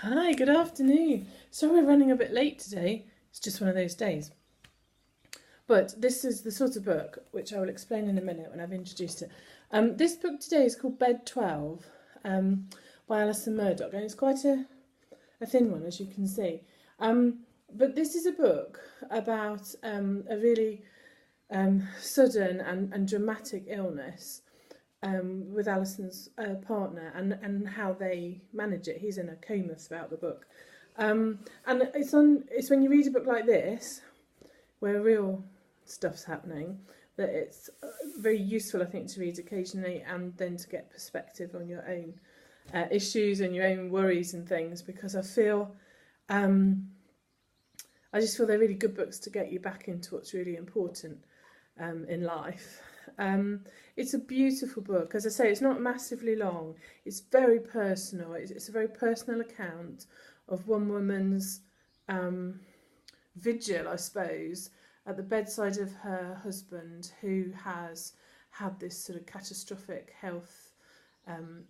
Hi, good afternoon. Sorry we're running a bit late today. It's just one of those days. But this is the sort of book which I will explain in a minute when I've introduced it. This book today is called Bed 12 by Alison Murdoch, and it's quite a thin one, as you can see. But this is a book about a really sudden and dramatic illness with Alison's partner and how they manage it. He's in a coma throughout the book. And it's when you read a book like this, where real stuff's happening, that it's very useful, I think, to read occasionally and then to get perspective on your own issues and your own worries and things, because I just feel they're really good books to get you back into what's really important in life. It's a beautiful book. As I say, it's not massively long. It's very personal. It's a very personal account of one woman's vigil, I suppose, at the bedside of her husband, who has had this sort of catastrophic health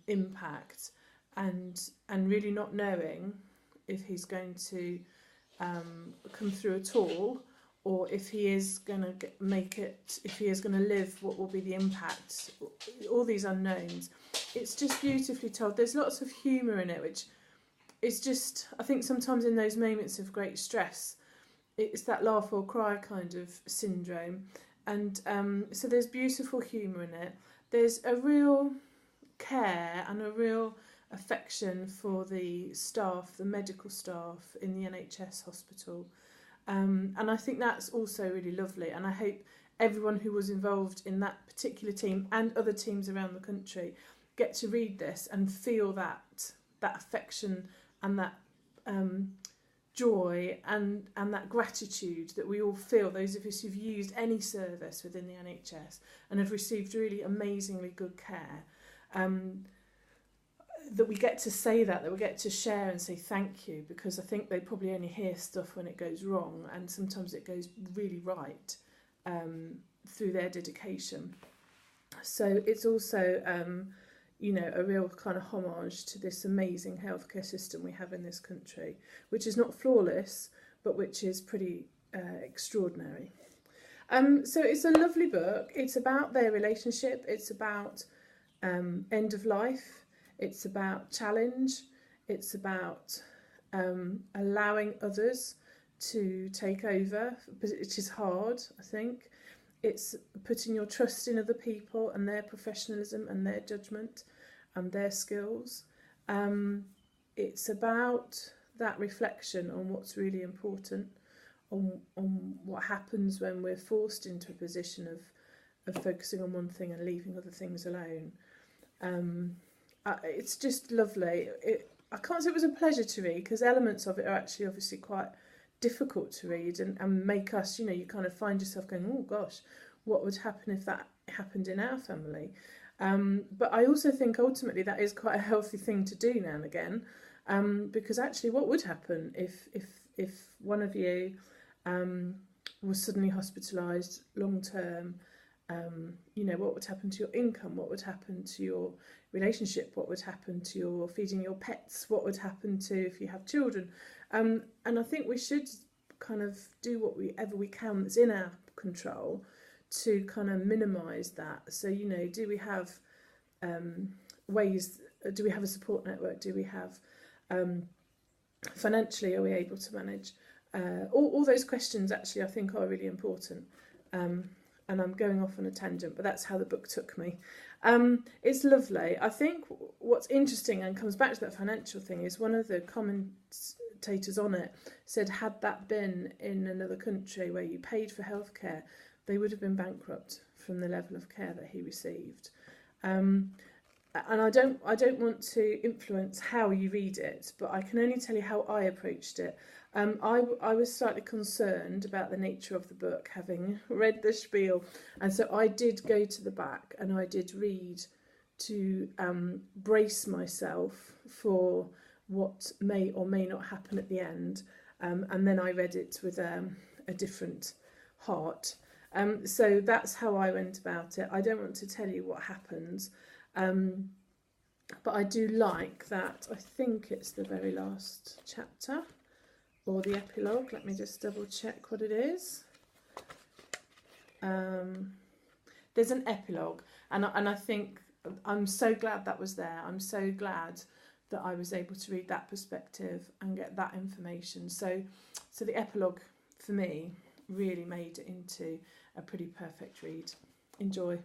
impact, and really not knowing if he's going to come through at all, or if he is going to make it, if he is going to live, what will be the impact, all these unknowns. It's just beautifully told. There's lots of humour in it, which is just, I think sometimes in those moments of great stress, it's that laugh or cry kind of syndrome. And so there's beautiful humour in it. There's a real care and a real affection for the staff, the medical staff in the NHS hospital. And I think that's also really lovely. And I hope everyone who was involved in that particular team and other teams around the country get to read this and feel that affection and that joy and that gratitude that we all feel, those of us who've used any service within the NHS and have received really amazingly good care. That we get to say that we get to share and say thank you, because I think they probably only hear stuff when it goes wrong, and sometimes it goes really right through their dedication. So it's also, a real kind of homage to this amazing healthcare system we have in this country, which is not flawless, but which is pretty extraordinary. So it's a lovely book. It's about their relationship. It's about end of life. It's about challenge. It's about allowing others to take over, which is hard, I think. It's putting your trust in other people and their professionalism and their judgment and their skills. It's about that reflection on what's really important, on what happens when we're forced into a position of focusing on one thing and leaving other things alone. It's just lovely. I can't say it was a pleasure to read, because elements of it are actually obviously quite difficult to read and make us, you kind of find yourself going, oh gosh, what would happen if that happened in our family? But I also think ultimately that is quite a healthy thing to do now and again, because actually what would happen if one of you was suddenly hospitalised long term? What would happen to your income? What would happen to your relationship? What would happen to your feeding your pets? What would happen to if you have children? And I think we should kind of do whatever we can that's in our control to kind of minimise that. So, do we have ways? Do we have a support network? Do we have financially? Are we able to manage? All those questions actually I think are really important. And I'm going off on a tangent, but that's how the book took me. It's lovely. I think what's interesting and comes back to that financial thing is one of the commentators on it said, had that been in another country where you paid for healthcare, they would have been bankrupt from the level of care that he received. And I don't want to influence how you read it, but I can only tell you how I approached it. I was slightly concerned about the nature of the book, having read the spiel, and so I did go to the back and I did read to brace myself for what may or may not happen at the end, and then I read it with a different heart. So that's how I went about it. I don't want to tell you what happens. But I do like that. I think it's the very last chapter or the epilogue. Let me just double check what it is. There's an epilogue, and I think I'm so glad that was there. I'm so glad that I was able to read that perspective and get that information. So the epilogue for me really made it into a pretty perfect read. Enjoy.